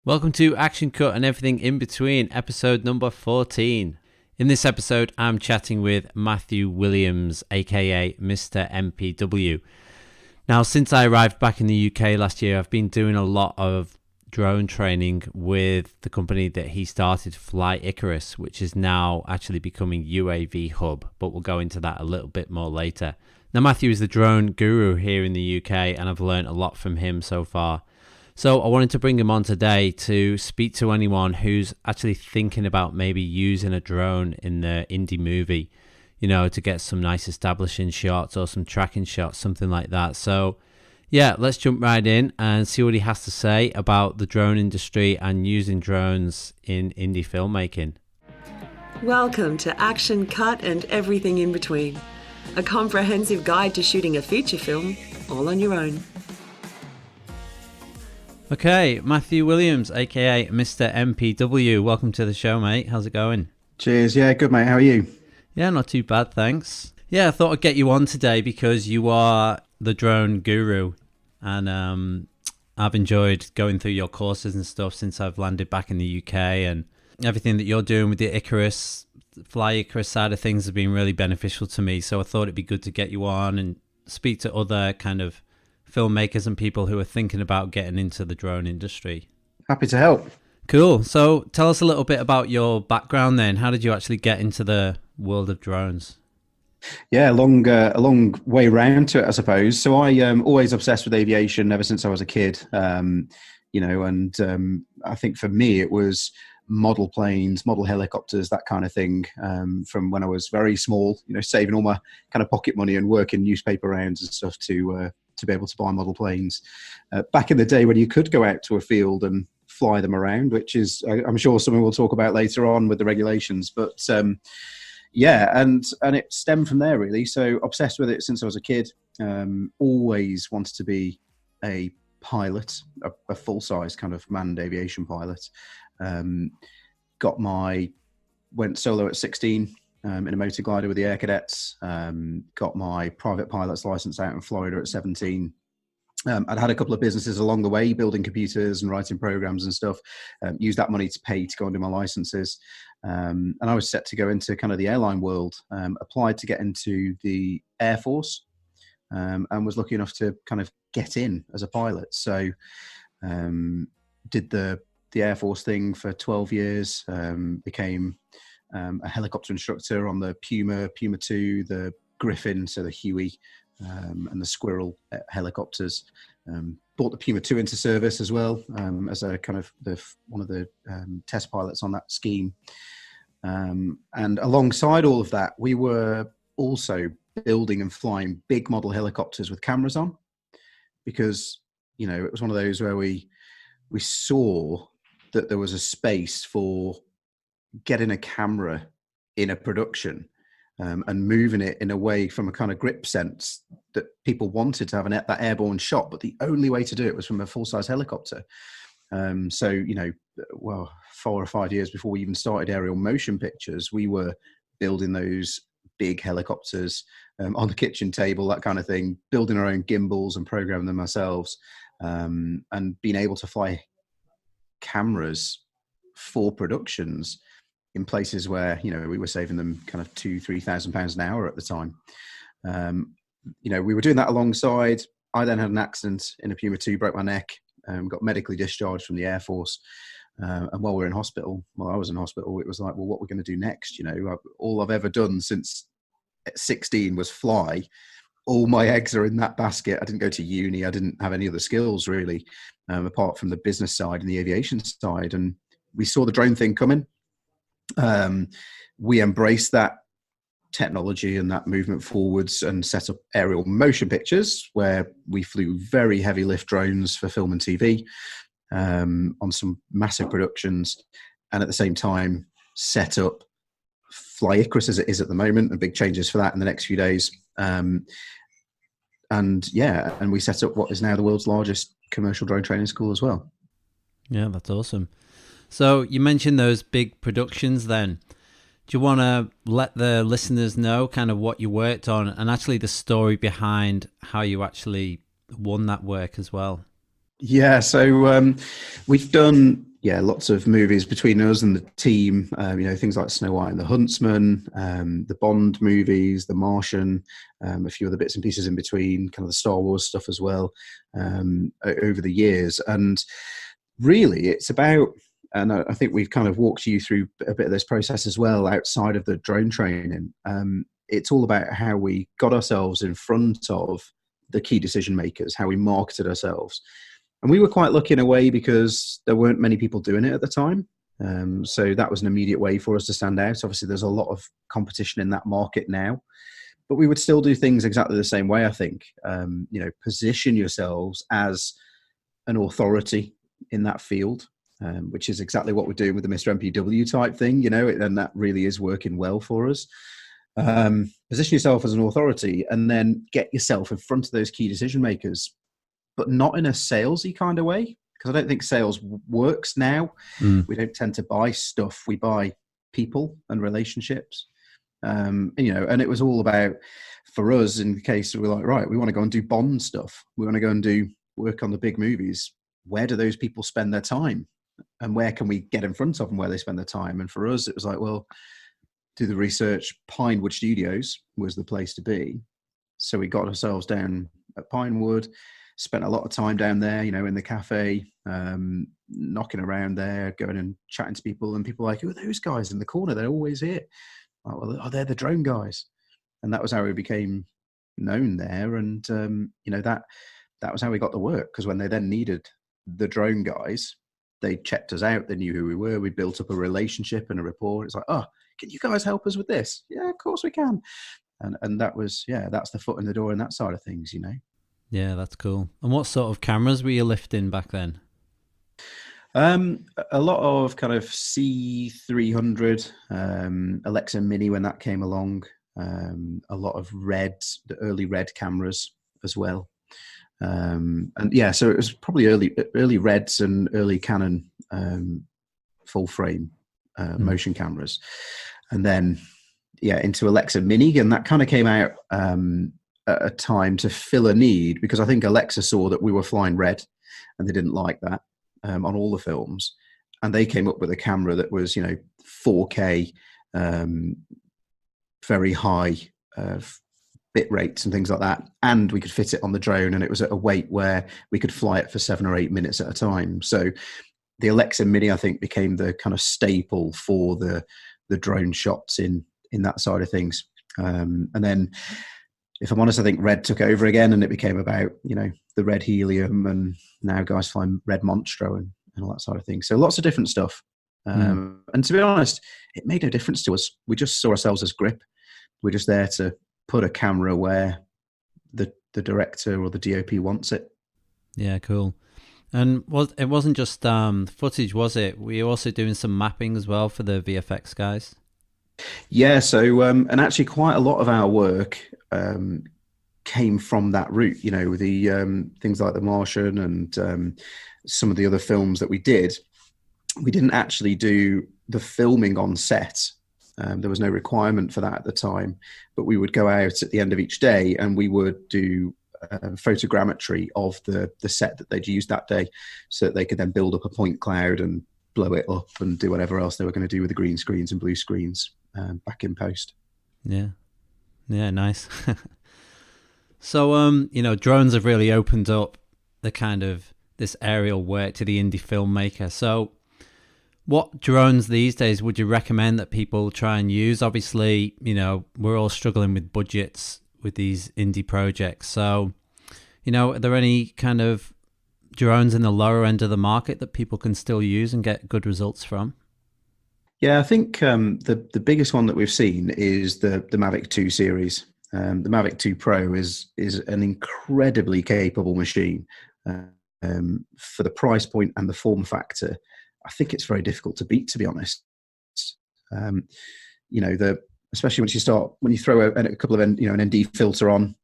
Welcome to Action Cut and everything in between, episode number 14. In this episode, I'm chatting with Matthew Williams, aka Mr MPW. Now, since I arrived back in the UK last year, I've been doing a lot of drone training with the company that he started, Fly Icarus, which is now actually becoming UAV Hub, but we'll go into that a little bit more later. Now, Matthew is the drone guru here in the UK, and I've learned a lot from him so far. So I wanted to bring him on today to speak to anyone who's actually thinking about maybe using a drone in the indie movie, you know, to get some nice establishing shots or some tracking shots, something like that. So yeah, let's jump right in and see what he has to say about the drone industry and using drones in indie filmmaking. Welcome to Action Cut and everything in between. A comprehensive guide to shooting a feature film all on your own. Okay, Matthew Williams, aka Mr MPW. Welcome to the show, mate. How's it going? Cheers. Yeah, good, mate. How are you? Yeah, not too bad, thanks. Yeah, I thought I'd get you on today because you are the drone guru, and I've enjoyed going through your courses and stuff since I've landed back in the UK, and everything that you're doing with the Icarus, Fly Icarus side of things has been really beneficial to me. So I thought it'd be good to get you on and speak to other kind of filmmakers and people who are thinking about getting into the drone industry. Happy to help. Cool. So tell us a little bit about your background then. How did you actually get into the world of drones? Yeah, a long way round to it, I suppose. So I always obsessed with aviation ever since I was a kid. I think for me it was model planes, model helicopters, that kind of thing. From when I was very small, saving all my kind of pocket money and working newspaper rounds and stuff to be able to buy model planes. Back in the day when you could go out to a field and fly them around, which is, I'm sure something we'll talk about later on with the regulations. But yeah, and it stemmed from there really. So obsessed with it since I was a kid. Always wanted to be a pilot, a full-size kind of manned aviation pilot. Went solo at 16 in a motor glider with the Air Cadets. Got my private pilot's license out in Florida at 17. I'd had a couple of businesses along the way, building computers and writing programs and stuff. Used that money to pay to go and do my licenses. And I was set to go into kind of the airline world. Applied to get into the Air Force, and was lucky enough to kind of get in as a pilot. So did the Air Force thing for 12 years, became a helicopter instructor on the Puma 2, the Griffin, so the Huey, and the Squirrel helicopters. Brought the Puma 2 into service as well, as a kind of one of the test pilots on that scheme. And alongside all of that, we were also building and flying big model helicopters with cameras on, because it was one of those where we saw that there was a space for getting a camera in a production, and moving it in a way from a kind of grip sense that people wanted to have that airborne shot, but the only way to do it was from a full-size helicopter. So 4 or 5 years before we even started aerial motion pictures, we were building those big helicopters on the kitchen table, that kind of thing, building our own gimbals and programming them ourselves, and being able to fly cameras for productions in places where we were saving them kind of £2,000-3,000 an hour at the time. We were doing that alongside. I then had an accident in a Puma 2, broke my neck, got medically discharged from the Air Force, and while I was in hospital, it was like, well, what we're going to do next? All I've ever done since 16 was fly. All my eggs are in that basket. I didn't go to uni. I didn't have any other skills really, apart from the business side and the aviation side. And we saw the drone thing coming. We embraced that technology and that movement forwards and set up aerial motion pictures, where we flew very heavy lift drones for film and TV, on some massive productions, and at the same time set up Fly Icarus as it is at the moment, and big changes for that in the next few days. And we set up what is now the world's largest commercial drone training school as well. Yeah, that's awesome. So you mentioned those big productions then. Do you want to let the listeners know kind of what you worked on and actually the story behind how you actually won that work as well? Yeah, so we've done yeah, lots of movies between us and the team. Things like Snow White and the Huntsman, the Bond movies, The Martian, a few other bits and pieces in between, kind of the Star Wars stuff as well, over the years. And really, it's about, and I think we've kind of walked you through a bit of this process as well outside of the drone training. It's all about how we got ourselves in front of the key decision makers, how we marketed ourselves. And we were quite lucky in a way because there weren't many people doing it at the time. So that was an immediate way for us to stand out. Obviously, there's a lot of competition in that market now, but we would still do things exactly the same way, I think. Position yourselves as an authority in that field, which is exactly what we're doing with the Mr MPW type thing, and that really is working well for us. Position yourself as an authority and then get yourself in front of those key decision makers, but not in a salesy kind of way, because I don't think sales works now. We don't tend to buy stuff. We buy people and relationships. And it was all about, for us, in the case we're like, right, we want to go and do Bond stuff. We want to go and do work on the big movies. Where do those people spend their time? And where can we get in front of them where they spend their time? And for us, it was like, well, do the research. Pinewood Studios was the place to be. So we got ourselves down at Pinewood, spent a lot of time down there, in the cafe, knocking around there, going and chatting to people. And people were like, who are those guys in the corner? They're always here. Like, well, they're the drone guys. And that was how we became known there. And, that was how we got the work. Because when they then needed the drone guys, they checked us out. They knew who we were. We built up a relationship and a rapport. It's like, oh, can you guys help us with this? Yeah, of course we can. And that was, that's the foot in the door and that side of things, Yeah, that's cool. And what sort of cameras were you lifting back then? A lot of kind of C300, Alexa Mini when that came along, a lot of the early red cameras as well. So it was probably early Reds and early Canon full frame motion cameras, and then into Alexa Mini, and that kind of came out at a time to fill a need, because I think Alexa saw that we were flying red and they didn't like that on all the films, and they came up with a camera that was 4K, very high bit rates and things like that, and we could fit it on the drone, and it was at a weight where we could fly it for 7 or 8 minutes at a time. So the Alexa Mini, I think, became the kind of staple for the drone shots in that side of things. And then, if I'm honest, I think Red took over again, and it became about the Red Helium, and now guys flying Red Monstro and all that sort of thing. So lots of different stuff. And to be honest, it made no difference to us. We just saw ourselves as grip. We're just there to put a camera where the director or the DOP wants it. Yeah, cool. And it wasn't just footage, was it? Were you also doing some mapping as well for the VFX guys? Yeah, so and actually quite a lot of our work came from that route. The things like The Martian and some of the other films that we did. We didn't actually do the filming on set. There was no requirement for that at the time, but we would go out at the end of each day and we would do photogrammetry of the set that they'd used that day, so that they could then build up a point cloud and blow it up and do whatever else they were going to do with the green screens and blue screens back in post. Yeah, nice. So, drones have really opened up the kind of this aerial work to the indie filmmaker. So what drones these days would you recommend that people try and use? Obviously, we're all struggling with budgets with these indie projects. So, are there any kind of drones in the lower end of the market that people can still use and get good results from? Yeah, I think the biggest one that we've seen is the Mavic 2 series. The Mavic 2 Pro is an incredibly capable machine. For the price point and the form factor, I think it's very difficult to beat, to be honest. Especially when you throw a couple of an ND filter on,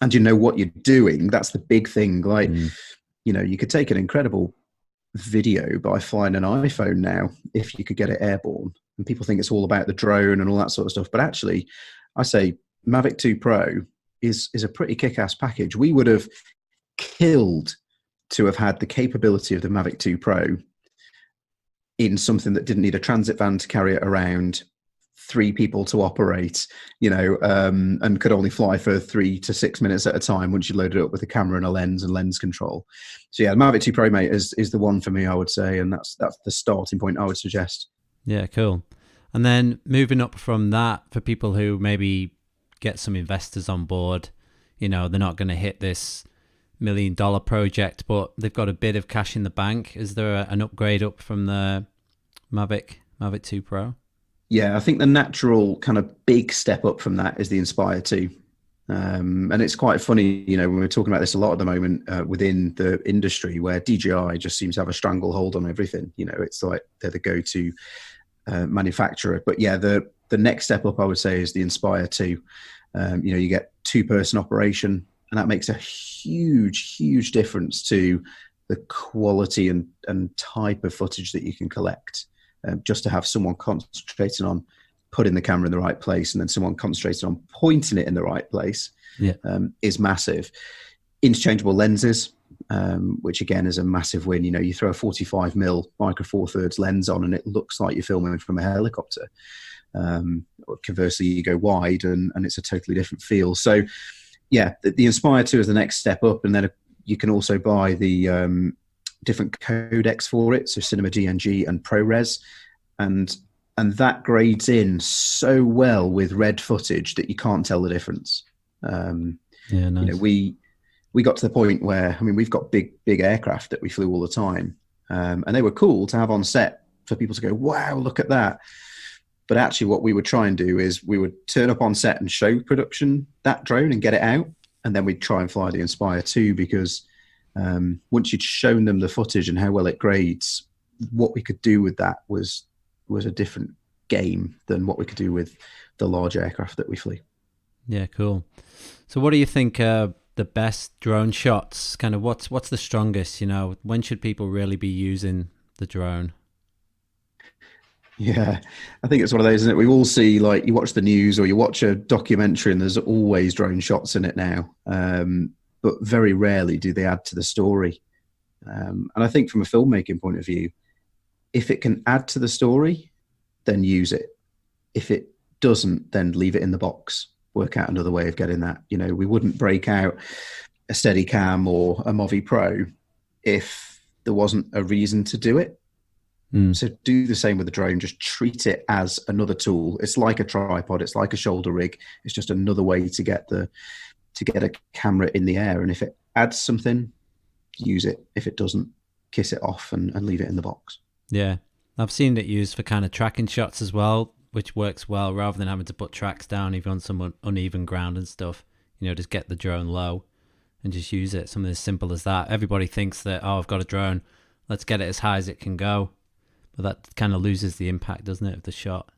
and you know what you're doing. That's the big thing. Like, you could take an incredible video by flying an iPhone now if you could get it airborne, and people think it's all about the drone and all that sort of stuff. But actually, I say Mavic 2 Pro is a pretty kick-ass package. We would have killed to have had the capability of the Mavic 2 Pro in something that didn't need a transit van to carry it around, 3 people to operate, and could only fly for 3 to 6 minutes at a time once you load it up with a camera and a lens and lens control. So yeah, the Mavic 2 Pro, mate, is the one for me, I would say, and that's the starting point I would suggest. Yeah, cool. And then moving up from that, for people who maybe get some investors on board, they're not going to hit this $1 million project, but they've got a bit of cash in the bank. Is there an upgrade up from the Mavic 2 Pro? Yeah, I think the natural kind of big step up from that is the Inspire 2. And it's quite funny, when we're talking about this a lot at the moment within the industry, where DJI just seems to have a stranglehold on everything. It's like they're the go-to manufacturer. But yeah, the next step up, I would say, is the Inspire 2. You get 2-person operation, and that makes a huge difference to the quality and type of footage that you can collect. Just to have someone concentrating on putting the camera in the right place, and then someone concentrating on pointing it in the right place, is massive. Interchangeable lenses, which again is a massive win. You throw a 45mm micro four thirds lens on, and it looks like you're filming from a helicopter. Conversely, you go wide, and it's a totally different feel. So, yeah, the Inspire 2 is the next step up, and then you can also buy the different codecs for it, so Cinema DNG and ProRes, and that grades in so well with red footage that you can't tell the difference. Nice. We got to the point where, we've got big aircraft that we flew all the time, and they were cool to have on set for people to go, wow, look at that. But actually what we would try and do is we would turn up on set and show production that drone and get it out, and then we'd try and fly the Inspire 2, because once you'd shown them the footage and how well it grades, what we could do with that was a different game than what we could do with the large aircraft that we flew. Yeah, cool. So what do you think the best drone shots, kind of what's the strongest, when should people really be using the drone? Yeah, I think it's one of those, isn't it? We all see, like, you watch the news or you watch a documentary and there's always drone shots in it now. But very rarely do they add to the story. And I think from a filmmaking point of view, if it can add to the story, then use it. If it doesn't, then leave it in the box. Work out another way of getting that. We wouldn't break out a Steadicam or a Movi Pro if there wasn't a reason to do it. So do the same with the drone. Just treat it as another tool. It's like a tripod. It's like a shoulder rig. It's just another way to get a camera in the air. And if it adds something, use it. If it doesn't, kiss it off and leave it in the box. Yeah, I've seen it used for kind of tracking shots as well, which works well, rather than having to put tracks down even on some uneven ground and stuff. Just get the drone low and just use it. Something as simple as that. Everybody thinks that, I've got a drone, let's get it as high as it can go. But that kind of loses the impact, doesn't it, of the shot?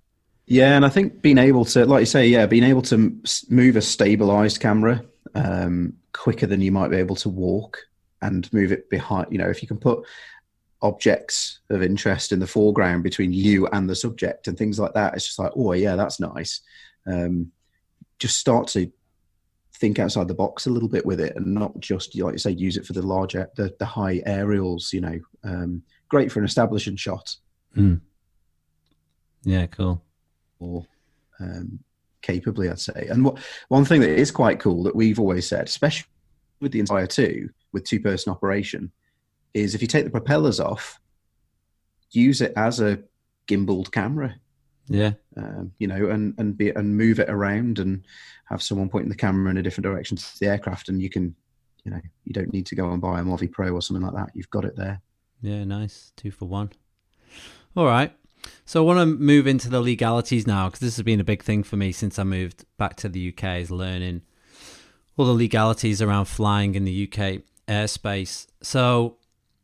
Yeah, and I think being able to, like you say, being able to move a stabilized camera quicker than you might be able to walk, and move it behind, if you can put objects of interest in the foreground between you and the subject and things like that, it's just like, oh yeah, that's nice. Just start to think outside the box a little bit with it, and not just, like you say, use it for the larger, the high aerials, great for an establishing shot. Yeah, cool. Or capably, I'd say. And one thing that is quite cool that we've always said, especially with the Inspire 2, with 2-person operation, is if you take the propellers off, use it as a gimbaled camera. Yeah. And move it around and have someone pointing the camera in a different direction to the aircraft, and you can, you don't need to go and buy a Movi Pro or something like that. You've got it there. Yeah, nice. 2 for 1. All right. So I want to move into the legalities now, because this has been a big thing for me since I moved back to the UK, is learning all the legalities around flying in the UK airspace. So,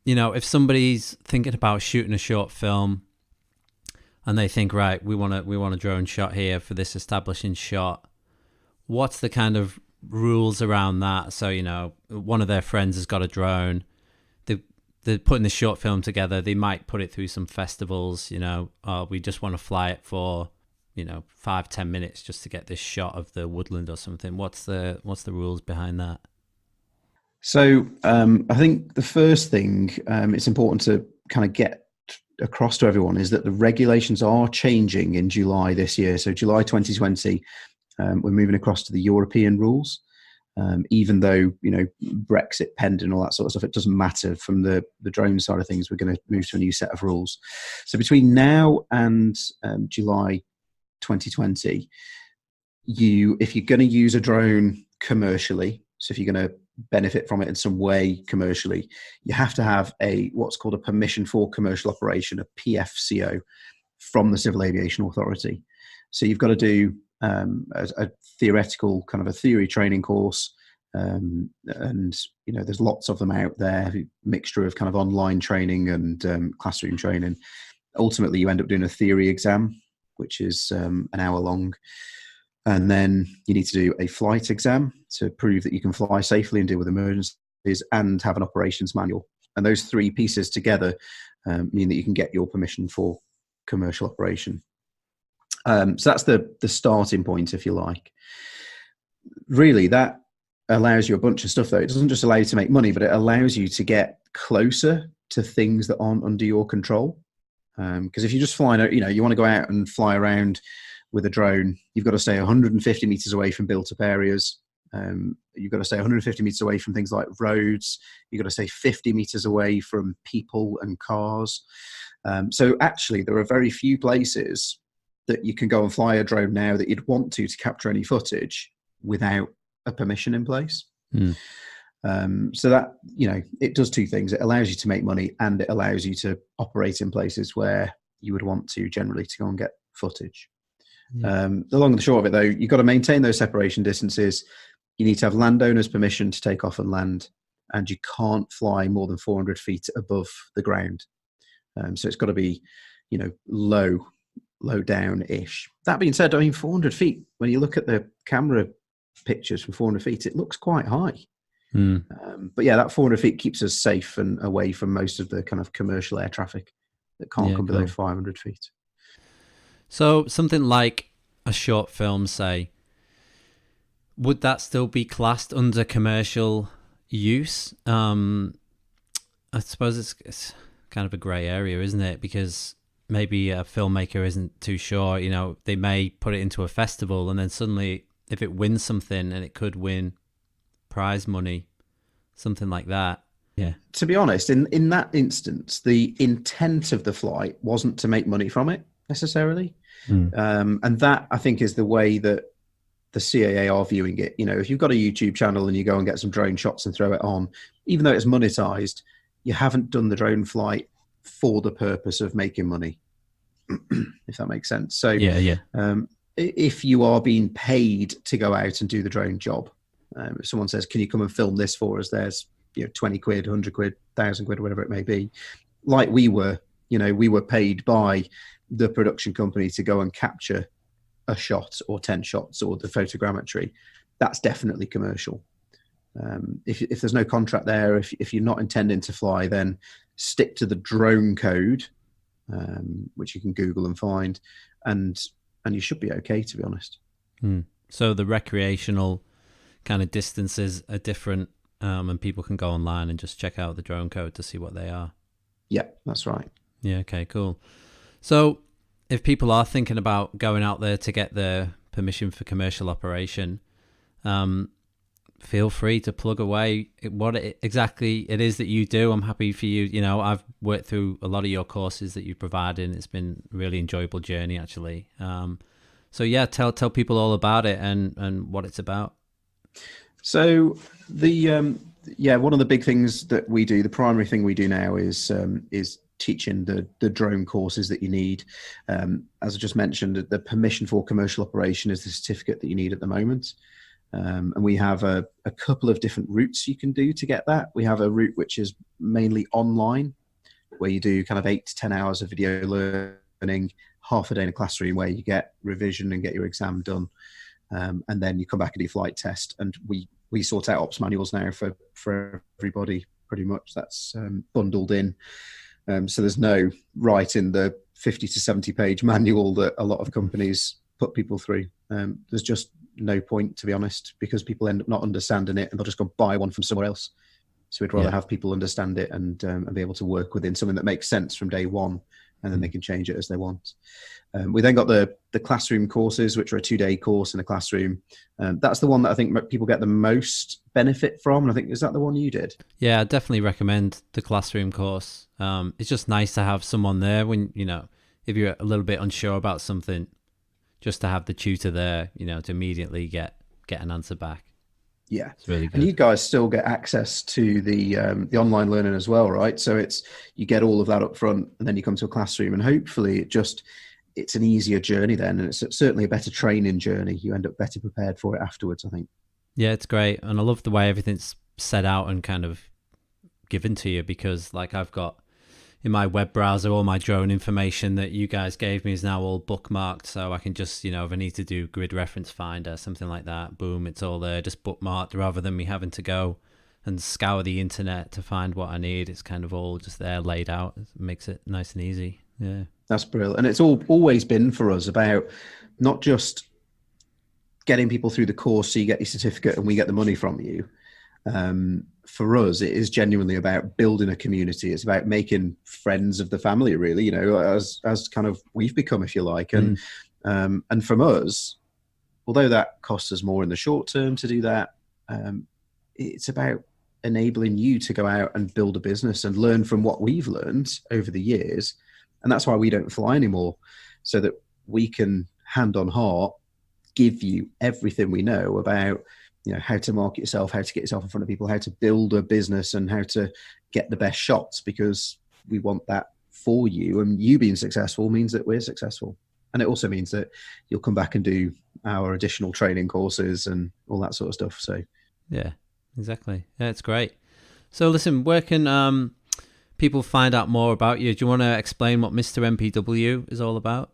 if somebody's thinking about shooting a short film and they think, right, we want a drone shot here for this establishing shot, what's the kind of rules around that? So, one of their friends has got a drone. They're putting the short film together. They might put it through some festivals, we just want to fly it for, 5-10 minutes just to get this shot of the woodland or something. What's the rules behind that? So I think the first thing, it's important to kind of get across to everyone is that the regulations are changing in July this year. So July 2020, we're moving across to the European rules. Even though, Brexit pending and all that sort of stuff, it doesn't matter. From the drone side of things, we're going to move to a new set of rules. So between now and July 2020, if you're going to use a drone commercially, so if you're going to benefit from it in some way commercially, you have to have what's called a permission for commercial operation, a PFCO, from the Civil Aviation Authority. So you've got to do a theoretical kind of a theory training course, and there's lots of them out there, a mixture of kind of online training and classroom training. Ultimately, you end up doing a theory exam, which is an hour long, and then you need to do a flight exam to prove that you can fly safely and deal with emergencies, and have an operations manual. And those three pieces together mean that you can get your permission for commercial operation. So that's the starting point, if you like. Really, that allows you a bunch of stuff, though. It doesn't just allow you to make money, but it allows you to get closer to things that aren't under your control. Because if you're just flying, you want to go out and fly around with a drone, you've got to stay 150 meters away from built-up areas. You've got to stay 150 meters away from things like roads. You've got to stay 50 meters away from people and cars. So actually, there are very few places that you can go and fly a drone now that you'd want to capture any footage without a permission in place. So that, it does two things. It allows you to make money, and it allows you to operate in places where you would want to generally to go and get footage. The long and the short of it, though, you've got to maintain those separation distances. You need to have landowners' permission to take off and land, and you can't fly more than 400 feet above the ground. So it's got to be, low down-ish. That being said, 400 feet, when you look at the camera pictures from 400 feet, it looks quite high. But yeah, that 400 feet keeps us safe and away from most of the kind of commercial air traffic that can't come below 500 feet. So something like a short film, say, would that still be classed under commercial use? I suppose it's kind of a grey area, isn't it? Because maybe a filmmaker isn't too sure. They may put it into a festival, and then suddenly, if it wins something, and it could win prize money, something like that. Yeah. To be honest, in that instance, the intent of the flight wasn't to make money from it necessarily. And that, I think, is the way that the CAA are viewing it. If you've got a YouTube channel and you go and get some drone shots and throw it on, even though it's monetized, you haven't done the drone flight for the purpose of making money, if that makes sense. So if you are being paid to go out and do the drone job, if someone says, can you come and film this for us, there's 20 quid, 100 quid, 1,000 quid, whatever it may be, like we were paid by the production company to go and capture a shot or 10 shots or the photogrammetry. That's definitely commercial. If there's no contract there, if you're not intending to fly, then stick to the drone code, which you can Google and find, and you should be okay, to be honest. So the recreational kind of distances are different, and people can go online and just check out the drone code to see what they are. Yeah, that's right. Yeah, okay, cool. So if people are thinking about going out there to get the permission for commercial operation, feel free to plug away what exactly it is that you do. I'm happy for you. I've worked through a lot of your courses that you provide, and it's been a really enjoyable journey, actually. So yeah, tell people all about it and what it's about. So one of the big things that we do, the primary thing we do now is teaching the drone courses that you need. As I just mentioned, the permission for commercial operation is the certificate that you need at the moment. And we have a couple of different routes you can do to get that. We have a route which is mainly online, where you do kind of 8 to 10 hours of video learning, half a day in a classroom where you get revision and get your exam done. And then you come back and do flight test. And we sort out ops manuals now for everybody, pretty much. That's bundled in. So there's no writing the 50 to 70 page manual that a lot of companies put people through. There's just no point, to be honest, because people end up not understanding it and they'll just go buy one from somewhere else. So we'd rather have people understand it and be able to work within something that makes sense from day one, and then they can change it as they want. We then got the classroom courses, which are a 2-day course in a classroom. That's the one that I think people get the most benefit from. And I think, is that the one you did? Yeah, I definitely recommend the classroom course. It's just nice to have someone there when, if you're a little bit unsure about something, just to have the tutor there, to immediately get an answer back. Yeah, it's really good. And you guys still get access to the online learning as well, right? So you get all of that up front, and then you come to a classroom, and hopefully it's an easier journey then, and it's certainly a better training journey. You end up better prepared for it afterwards, I think. Yeah, it's great, and I love the way everything's set out and kind of given to you, because like I've got in my web browser, all my drone information that you guys gave me is now all bookmarked, so I can just, if I need to do grid reference finder, something like that, boom, it's all there, just bookmarked, rather than me having to go and scour the internet to find what I need. It's kind of all just there laid out. It makes it nice and easy. Yeah, that's brilliant. And it's always been for us about not just getting people through the course so you get your certificate and we get the money from you. For us, it is genuinely about building a community. It's about making friends of the family, really, as kind of we've become, if you like. And from us, although that costs us more in the short term to do that, it's about enabling you to go out and build a business and learn from what we've learned over the years. And that's why we don't fly anymore, so that we can, hand on heart, give you everything we know about how to market yourself, how to get yourself in front of people, how to build a business, and how to get the best shots, because we want that for you. And you being successful means that we're successful. And it also means that you'll come back and do our additional training courses and all that sort of stuff. So yeah, exactly. Yeah, it's great. So listen, where can people find out more about you? Do you want to explain what Mr MPW is all about?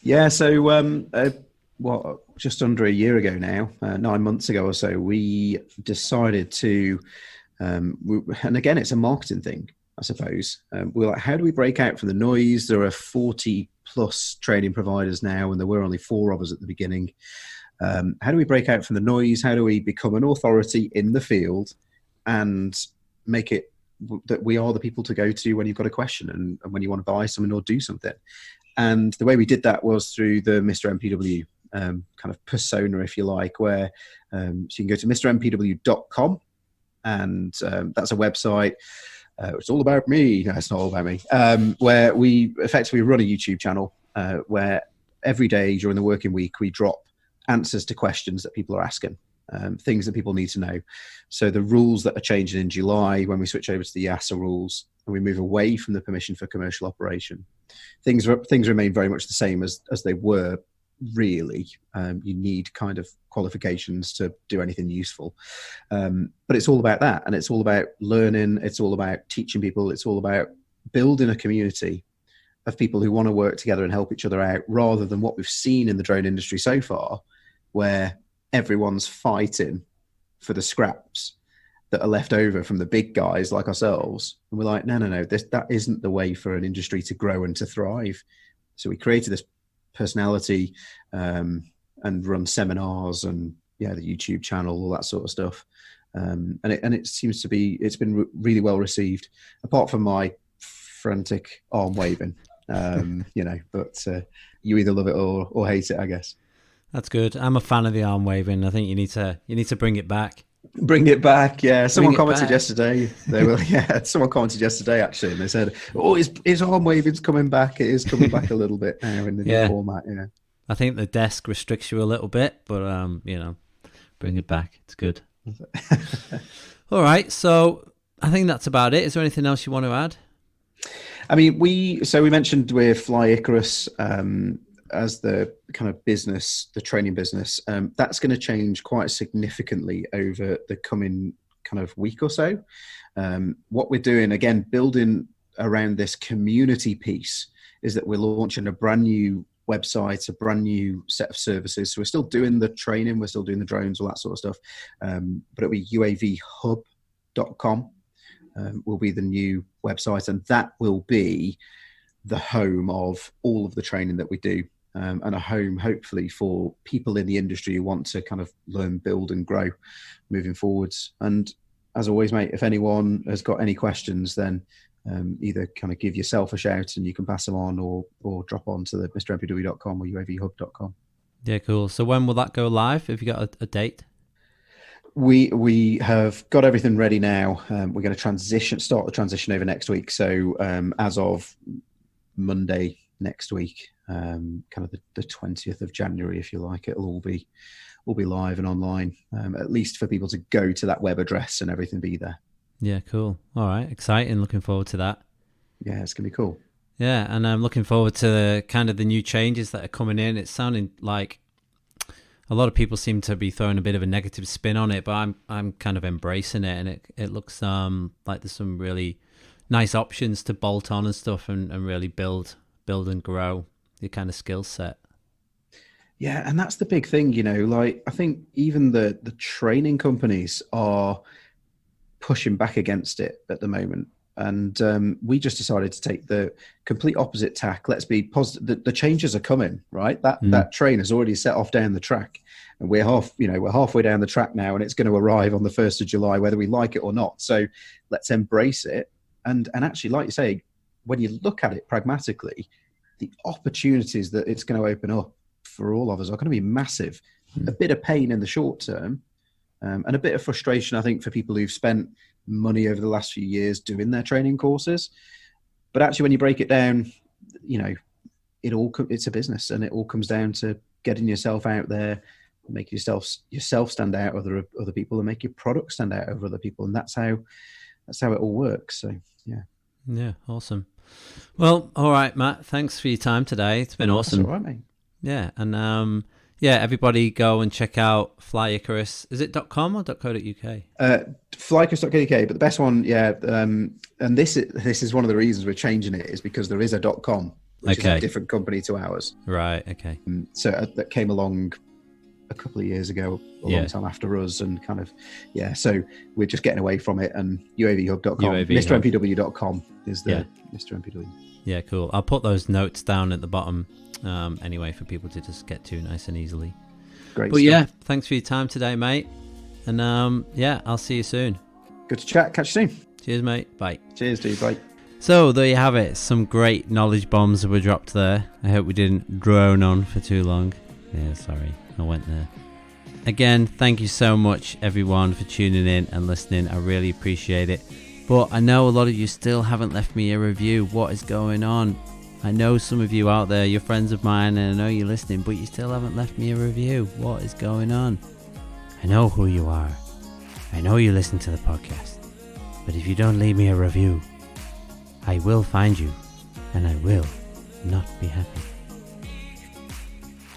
Yeah, so just under a year ago now, 9 months ago or so, we decided to, and again, it's a marketing thing, I suppose. We're like, how do we break out from the noise? There are 40 plus training providers now, and there were only 4 of us at the beginning. How do we break out from the noise? How do we become an authority in the field and make it that we are the people to go to when you've got a question and when you want to buy something or do something? And the way we did that was through the Mr MPW kind of persona, if you like, where so you can go to mrmpw.com, and that's a website. It's all about me. No, it's not all about me. Where we effectively run a YouTube channel where every day during the working week we drop answers to questions that people are asking, things that people need to know. So the rules that are changing in July when we switch over to the EASA rules and we move away from the permission for commercial operation, things remain very much the same as they were. Really, you need kind of qualifications to do anything useful, but it's all about that, and it's all about learning, it's all about teaching people, it's all about building a community of people who want to work together and help each other out, rather than what we've seen in the drone industry so far, where everyone's fighting for the scraps that are left over from the big guys like ourselves. And we're like, no, that isn't the way for an industry to grow and to thrive. So we created this personality and run seminars and the YouTube channel, all that sort of stuff. And it seems to be, it's been really well received, apart from my frantic arm waving, but you either love it or hate it, I guess. That's good. I'm a fan of the arm waving. I think you need to bring it back. Bring it back, yeah. Someone commented yesterday. Someone commented yesterday actually, and they said, "Oh, his arm waving's coming back. It is coming back a little bit now in the new format." Yeah, I think the desk restricts you a little bit, but bring it back. It's good. All right, so I think that's about it. Is there anything else you want to add? I mean, we mentioned with Fly Icarus as the kind of business, the training business, that's going to change quite significantly over the coming kind of week or so. What we're doing, again, building around this community piece, is that we're launching a brand new website, a brand new set of services. So we're still doing the training, we're still doing the drones, all that sort of stuff. But it'll be uavhub.com will be the new website, and that will be the home of all of the training that we do. And a home, hopefully, for people in the industry who want to kind of learn, build and grow moving forwards. And as always, mate, if anyone has got any questions, then either kind of give yourself a shout and you can pass them on, or drop on to the mrmpw.com or uavhub.com. Yeah, cool. So when will that go live? Have you got a date? We have got everything ready now. We're going to start the transition over next week. So as of Monday next week, kind of the 20th of January, if you like, it'll all be live and online, at least for people to go to that web address and everything be there. Yeah, cool. All right, exciting. Looking forward to that. Yeah, it's going to be cool. Yeah, and I'm looking forward to the new changes that are coming in. It's sounding like a lot of people seem to be throwing a bit of a negative spin on it, but I'm kind of embracing it, and it looks like there's some really nice options to bolt on and stuff, and really build and grow your kind of skill set. Yeah, and that's the big thing, like I think even the training companies are pushing back against it at the moment. And we just decided to take the complete opposite tack. Let's be positive. The changes are coming, right? That train has already set off down the track, and we're halfway down the track now, and it's going to arrive on the 1st of July, whether we like it or not. So let's embrace it. And actually, like you say, when you look at it pragmatically, the opportunities that it's going to open up for all of us are going to be massive. A bit of pain in the short term, and a bit of frustration, I think, for people who've spent money over the last few years doing their training courses. But actually, when you break it down, it's a business, and it all comes down to getting yourself out there, make yourself stand out over other people, and make your product stand out over other people. And that's how it all works. So yeah, awesome. Well, all right, Matt, thanks for your time today. It's been awesome. That's all right, mate. Yeah, and everybody go and check out Fly Icarus. Is it .com or .co.uk? Flyicarus.co.uk, but the best one, and this is one of the reasons we're changing it, is because there is a .com, which is a different company to ours. Right, okay. So that came along a couple of years ago, a long time after us, and kind of, so we're just getting away from it, and uavhub.com, mrmpw.com is the Mr MPW. Yeah, cool. I'll put those notes down at the bottom anyway for people to just get to nice and easily. Great But stuff. Thanks for your time today, mate. And I'll see you soon. Good to chat. Catch you soon. Cheers, mate. Bye. Cheers, dude. Bye. So there you have it. Some great knowledge bombs were dropped there. I hope we didn't drone on for too long. Yeah, sorry. I went there. Again, thank you so much, everyone, for tuning in and listening. I really appreciate it. But I know a lot of you still haven't left me a review. What is going on? I know some of you out there, you're friends of mine, and I know you're listening, but you still haven't left me a review. What is going on? I know who you are. I know you listen to the podcast. But if you don't leave me a review, I will find you, and I will not be happy.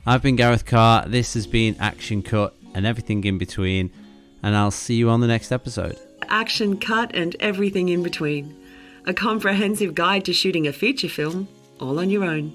I've been Gareth Carr. This has been Action Cut and everything in between, and I'll see you on the next episode. Action Cut and everything in between. A comprehensive guide to shooting a feature film all on your own.